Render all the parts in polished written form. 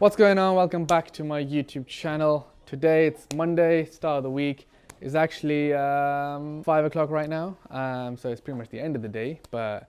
What's going on? Welcome back to my YouTube channel. Today it's Monday, start of the week. It's actually 5 o'clock right now, so it's pretty much the end of the day, but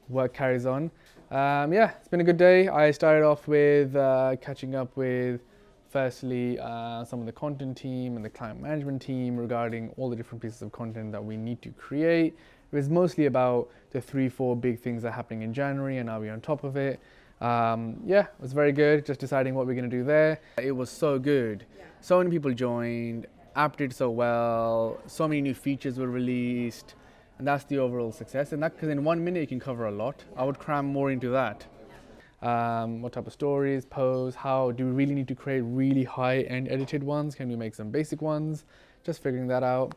work carries on. Yeah, it's been a good day. I started off with catching up with firstly some of the content team and the client management team regarding all the different pieces of content that we need to create. It was mostly about the 3-4 big things that are happening in January, and are we on top of it? Yeah, it was very good, just deciding what we're going to do there. It was so good. So many people joined, app did so well, so many new features were released, and that's the overall success. And that, because in 1 minute you can cover a lot. I would cram more into that. What type of stories, posts, how do we really need to create really high-end edited ones? Can we make some basic ones? Just figuring that out.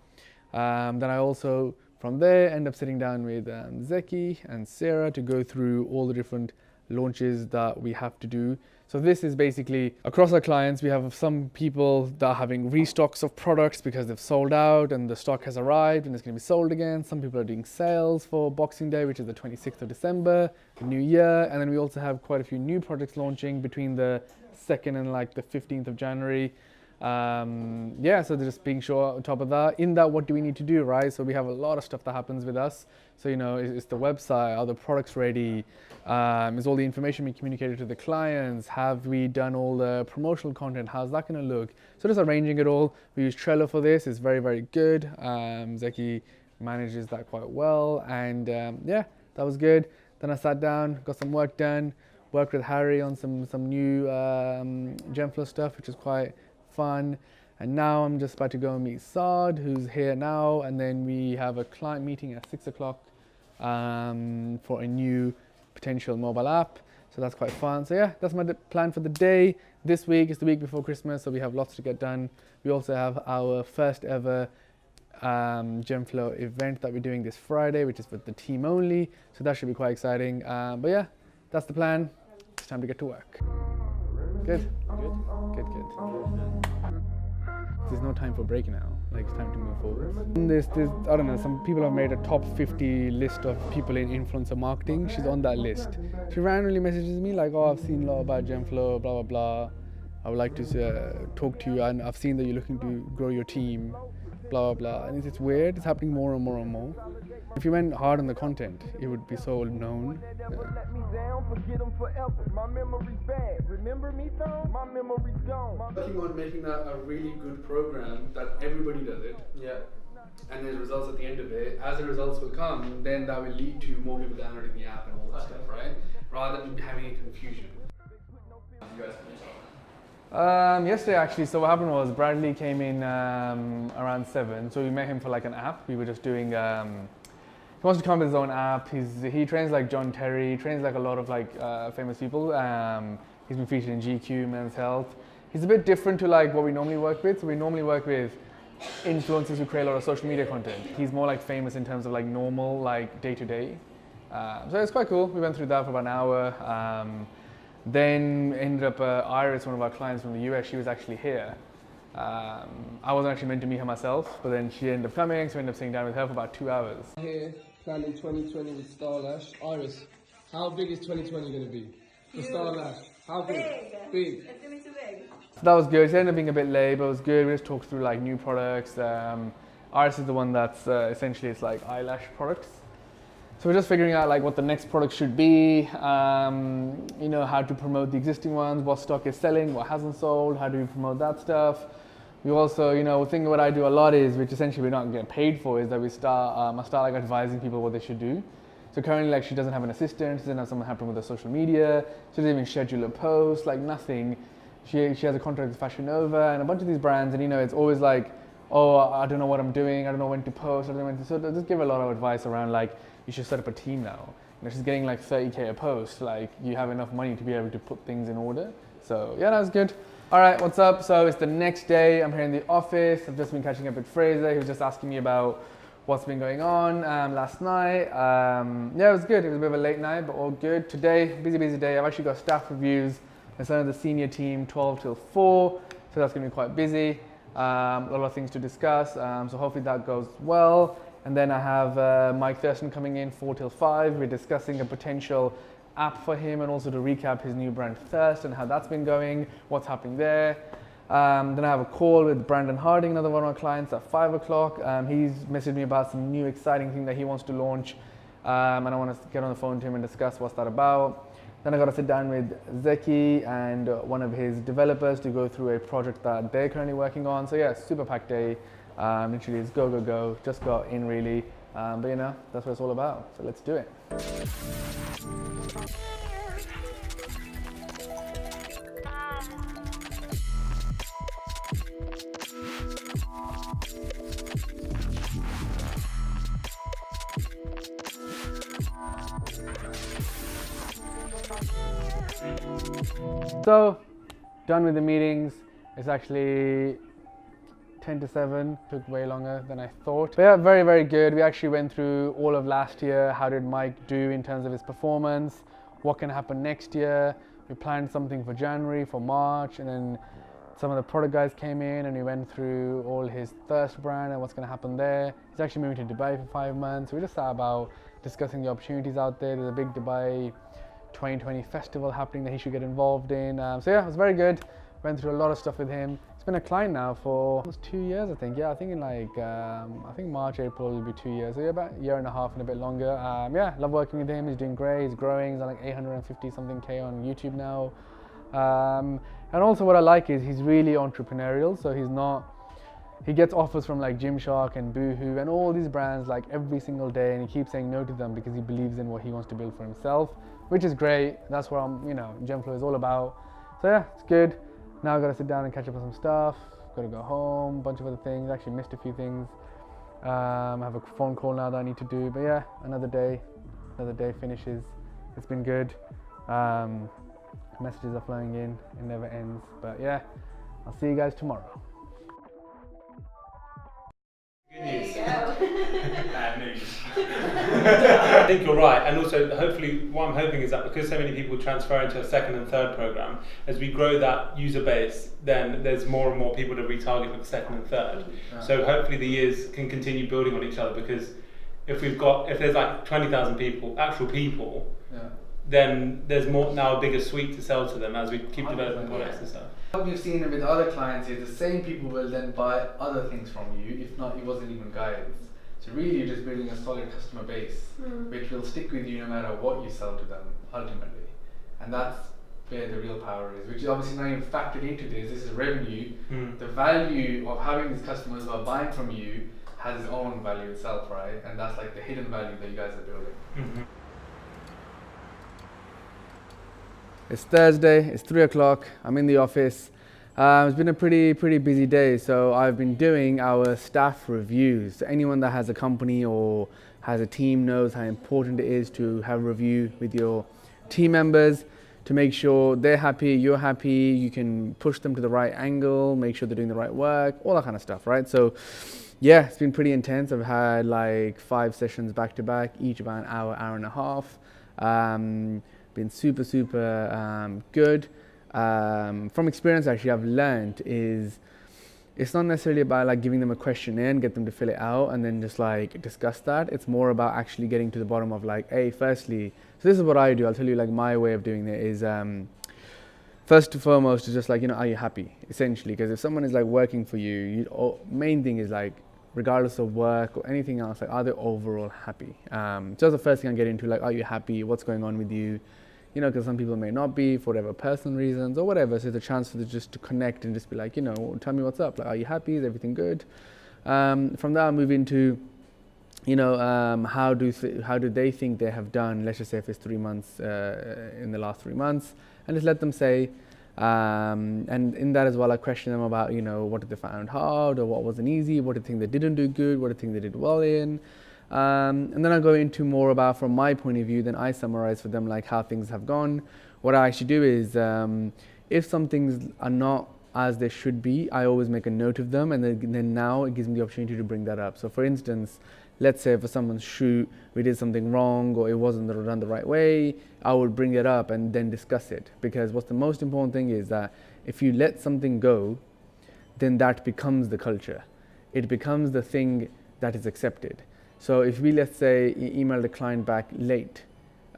Then I also, from there, end up sitting down with Zeki and Sarah to go through all the different launches that we have to do. So this is basically across our clients. We have some people that are having restocks of products because they've sold out and the stock has arrived and it's going to be sold again. Some people are doing sales for Boxing Day, which is the 26th of December, the new year. And then we also have quite a few new products launching between the 2nd and like the 15th of January. Yeah, so just being sure on top of that. In that, what do we need to do, right? So we have a lot of stuff that happens with us. So, you know, is the website, are the products ready? Is all the information being communicated to the clients? Have we done all the promotional content? How's that going to look? So just arranging it all. We use Trello for this. It's very, very good. Zeki manages that quite well. And yeah, that was good. Then I sat down, got some work done, worked with Harry on some new Genflow stuff, which is quite fun. And now I'm just about to go and meet Saad, who's here now, and then we have a client meeting at 6 o'clock for a new potential mobile app. So that's quite fun. So yeah, that's my plan for the day. This week is the week before Christmas, so we have lots to get done. We also have our first ever Genflow event that we're doing this Friday, which is with the team only. So that should be quite exciting. But yeah, that's the plan. It's time to get to work. Good? Good. There's no time for break now. Like, it's time to move forward. There's I don't know, some people have made a top 50 list of people in influencer marketing. She's on that list. She randomly messages me like, oh, I've seen a lot about Genflow, blah, blah, blah. I would like to talk to you, and I've seen that you're looking to grow your team, blah, blah, blah. And it's weird. It's happening more and more and more. If you went hard on the content, it would be so known. Working on making that a really good program that everybody does it. Yeah. And there's results at the end of it. As the results will come, then that will lead to more people downloading the app and all that stuff, right? Rather than having a confusion. Yesterday actually, so what happened was Bradley came in around 7, so we met him for like an app. We were just doing, he wants to come up with his own app. He trains like John Terry, trains like a lot of like famous people. He's been featured in GQ, Men's Health. He's a bit different to like what we normally work with. So we normally work with influencers who create a lot of social media content. He's more like famous in terms of like normal, like day to day. So it's quite cool. We went through that for about an hour. Then ended up Iris, one of our clients from the US, she was actually here. I wasn't actually meant to meet her myself, but then she ended up coming, so we ended up sitting down with her for about 2 hours. Here, planning 2020 with Starlash. Iris, how big is 2020 going to be for Starlash? How big? Big. It's going to be too big. So that was good. She ended up being a bit late, but it was good. We just talked through like new products. Iris is the one that's essentially it's like eyelash products. So we're just figuring out like what the next product should be, you know, how to promote the existing ones, what stock is selling, what hasn't sold, how do we promote that stuff. We also, you know, the thing what I do a lot is, which essentially we're not getting paid for, is that I start like advising people what they should do. So currently, like, she doesn't have an assistant, she doesn't have someone helping with her social media, she doesn't even schedule a post, like nothing. She has a contract with Fashion Nova and a bunch of these brands, and you know, it's always like, oh, I don't know what I'm doing, I don't know when to post, I don't know when to, so just give a lot of advice around like, you should set up a team now. You know, she's getting like 30K a post, like you have enough money to be able to put things in order. So yeah, that was good. All right, what's up? So it's the next day, I'm here in the office. I've just been catching up with Fraser. He was just asking me about what's been going on last night. Yeah, it was good. It was a bit of a late night, but all good. Today, busy day. I've actually got staff reviews and some of the senior team 12 till 4. So that's gonna be quite busy. A lot of things to discuss. So hopefully that goes well. And then I have Mike Thurston coming in 4 till 5. We're discussing a potential app for him, and also to recap his new brand Thirst and how that's been going, what's happening there. Then I have a call with Brandon Harding, another one of our clients, at 5 o'clock. He's messaged me about some new exciting thing that he wants to launch, and I want to get on the phone to him and discuss what's that about. Then I got to sit down with Zeki and one of his developers to go through a project that they're currently working on. So yeah, super packed day. Literally it's go, go, go. Just got in really. But you know, that's what it's all about. So let's do it. So, done with the meetings. It's actually 10 to 7. Took way longer than I thought. But yeah, very, very good. We actually went through all of last year. How did Mike do in terms of his performance? What can happen next year? We planned something for January, for March, and then some of the product guys came in and we went through all his Thirst brand and what's going to happen there. He's actually moving to Dubai for 5 months. We just sat about discussing the opportunities out there. There's a big Dubai 2020 festival happening that he should get involved in. So yeah, it was very good. Went through a lot of stuff with him. He's been a client now for almost 2 years, I think. Yeah, I think in like, I think March, April will be 2 years. So yeah, about a year and a half and a bit longer. Yeah, love working with him. He's doing great. He's growing. He's on like 850 something K on YouTube now. And also what I like is he's really entrepreneurial. So he gets offers from like Gymshark and Boohoo and all these brands like every single day, and he keeps saying no to them because he believes in what he wants to build for himself, which is great. That's what Gemflow is all about. So yeah, it's good. Now I've got to sit down and catch up on some stuff. Got to go home, a bunch of other things. Actually missed a few things. I have a phone call now that I need to do. But yeah, another day finishes. It's been good. Messages are flowing in. It never ends. But yeah, I'll see you guys tomorrow. There you go. Bad news. I think you're right, and also hopefully what I'm hoping is that because so many people transfer into a second and third program, as we grow that user base, then there's more and more people to retarget with second and third. Yeah. So hopefully the years can continue building on each other, because if there's like 20,000 actual people, yeah, then there's now a bigger suite to sell to them as we keep developing products and stuff. What we've seen with other clients is the same people will then buy other things from you. If not, it wasn't even guidance. So really you're just building a solid customer base, which will stick with you no matter what you sell to them ultimately. And that's where the real power is, which is obviously not even factored into this. This is revenue. The value of having these customers who are buying from you has its own value itself, right? And that's like the hidden value that you guys are building. Mm-hmm. It's Thursday, it's 3 o'clock, I'm in the office. It's been a pretty busy day, so I've been doing our staff reviews. So anyone that has a company or has a team knows how important it is to have a review with your team members to make sure they're happy, you're happy, you can push them to the right angle, make sure they're doing the right work, all that kind of stuff, right? So yeah, it's been pretty intense. I've had like 5 sessions back to back, each about an hour and a half. Been super good. From experience, actually, I've learned is it's not necessarily about like giving them a questionnaire and get them to fill it out and then just like discuss that. It's more about actually getting to the bottom of like, hey, firstly, so this is what I do. I'll tell you like my way of doing it is first and foremost is just like, are you happy? Essentially, because if someone is like working for you, main thing is like, regardless of work or anything else, like are they overall happy? So that's the first thing I get into, like, are you happy? What's going on with you? Because some people may not be for whatever personal reasons or whatever. So it's a chance for them just to connect and just be like, tell me what's up. Like, are you happy? Is everything good? From there, I'll move into, how do they think they have done? Let's just say if it's 3 months, in the last 3 months, and just let them say. And in that as well, I question them about, what did they find hard or what wasn't easy? What did they think they didn't do good? What did they think they did well in? And then I go into more about, from my point of view, then I summarize for them like how things have gone. What I actually do is, if some things are not as they should be, I always make a note of them, and then now it gives me the opportunity to bring that up. So for instance, let's say for someone's shoot, we did something wrong or it wasn't done the right way, I would bring it up and then discuss it. Because what's the most important thing is that if you let something go, then that becomes the culture. It becomes the thing that is accepted. So if we, let's say, email the client back late,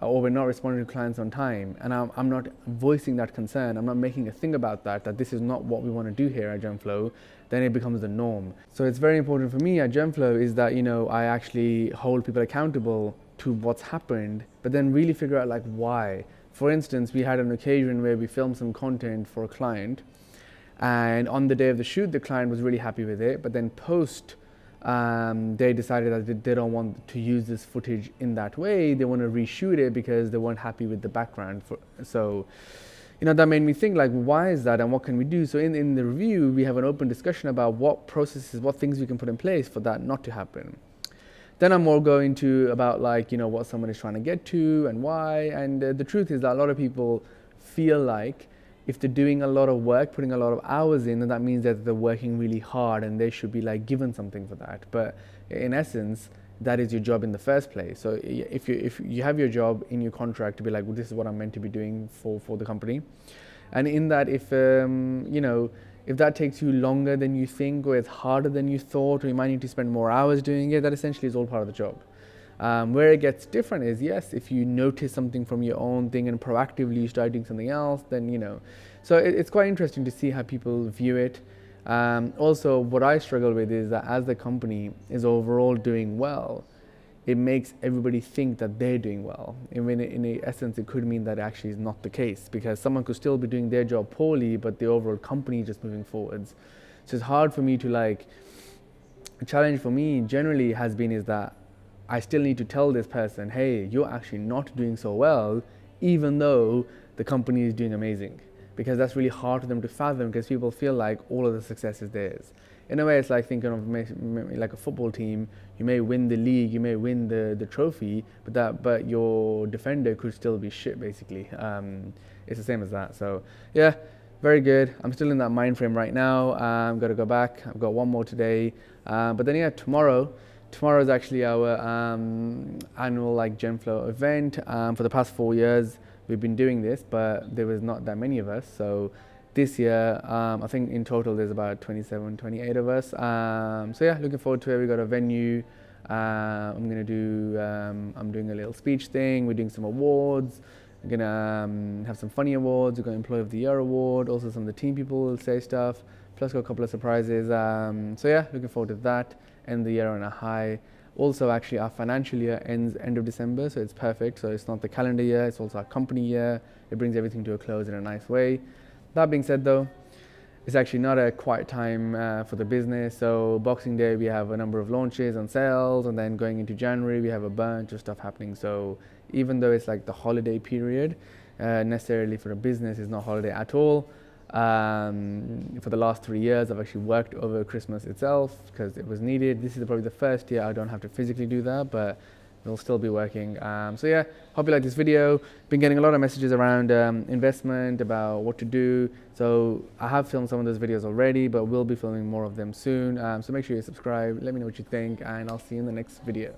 or we're not responding to clients on time, and I'm not voicing that concern, I'm not making a thing about that this is not what we want to do here at Gemflow, then it becomes the norm. So it's very important for me at Gemflow is that, you know, I actually hold people accountable to what's happened, but then really figure out like why. For instance, we had an occasion where we filmed some content for a client, and on the day of the shoot, the client was really happy with it, but then post, they decided that they don't want to use this footage in that way. They want to reshoot it because they weren't happy with the background. So, you know, that made me think like, why is that and what can we do? So in the review, we have an open discussion about what processes, what things we can put in place for that not to happen. Then I'm more going to about like, you know, what someone is trying to get to and why. And the truth is that a lot of people feel like if they're doing a lot of work, putting a lot of hours in, then that means that they're working really hard and they should be like given something for that. But in essence, that is your job in the first place. So if you have your job in your contract to be like, well, this is what I'm meant to be doing for the company. And in that, if, you know, if that takes you longer than you think, or it's harder than you thought, or you might need to spend more hours doing it, that essentially is all part of the job. Where it gets different is, yes, if you notice something from your own thing and proactively you start doing something else, then, you know. So it's quite interesting to see how people view it. Also, what I struggle with is that as the company is overall doing well, it makes everybody think that they're doing well. And when in essence, it could mean that actually is not the case, because someone could still be doing their job poorly, but the overall company is just moving forwards. So it's hard for me to like, a challenge for me generally has been is that I still need to tell this person, hey, you're actually not doing so well, even though the company is doing amazing. Because that's really hard for them to fathom, because people feel like all of the success is theirs. In a way, it's like thinking of like a football team. You may win the league, you may win the trophy, but your defender could still be shit, basically. It's the same as that. So yeah, very good. I'm still in that mind frame right now. I've got to go back. I've got one more today. But then yeah, tomorrow is actually our annual like Gemflow event. For the past 4 years, we've been doing this, but there was not that many of us. So this year, I think in total there's about 27, 28 of us. So yeah, looking forward to it. We got a venue. I'm doing a little speech thing. We're doing some awards. We're gonna have some funny awards. We've got Employee of the Year award. Also some of the team people will say stuff. Plus got a couple of surprises. So yeah, looking forward to that. End the year on a high. Also, actually, our financial year ends end of December, so it's perfect. So it's not the calendar year, it's also our company year. It brings everything to a close in a nice way. That being said though, it's actually not a quiet time for the business. So Boxing Day, we have a number of launches and sales, and then going into January, we have a bunch of stuff happening. So even though it's like the holiday period, necessarily for a business, it's not holiday at all. For the last 3 years, I've actually worked over Christmas itself because it was needed. This is probably the first year I don't have to physically do that, but we'll still be working. So yeah, hope you like this video. Been getting a lot of messages around investment, about what to do. So I have filmed some of those videos already, but we'll be filming more of them soon. So make sure you subscribe, let me know what you think, and I'll see you in the next video.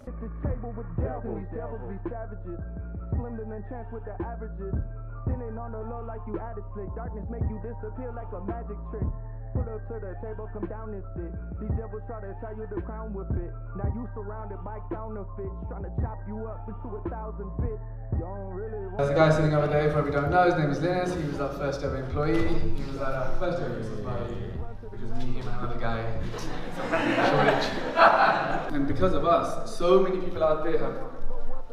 Sitting on the low like you added slick. Darkness make you disappear like a magic trick. Put up to the table, come down and sit. These devils try to tie you the crown with it. Now you surrounded by counterfeits, trying to chop you up into 1,000 bits. You don't really want. There's a guy sitting over there, probably don't know, his name is Linus. He was our first ever employee. He was our first ever employee, which was me, him, and another guy. Shortage. And because of us, so many people out there have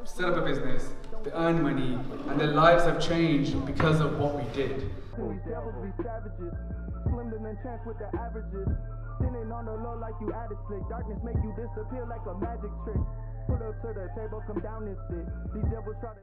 set up a business, they earn money, and their lives have changed because of what we did. These devils be savages, slimmed and entranced with the averages. Sitting on the low like you added slick. Darkness make you disappear like a magic trick. Put up to the table, come down and sit. These devils try to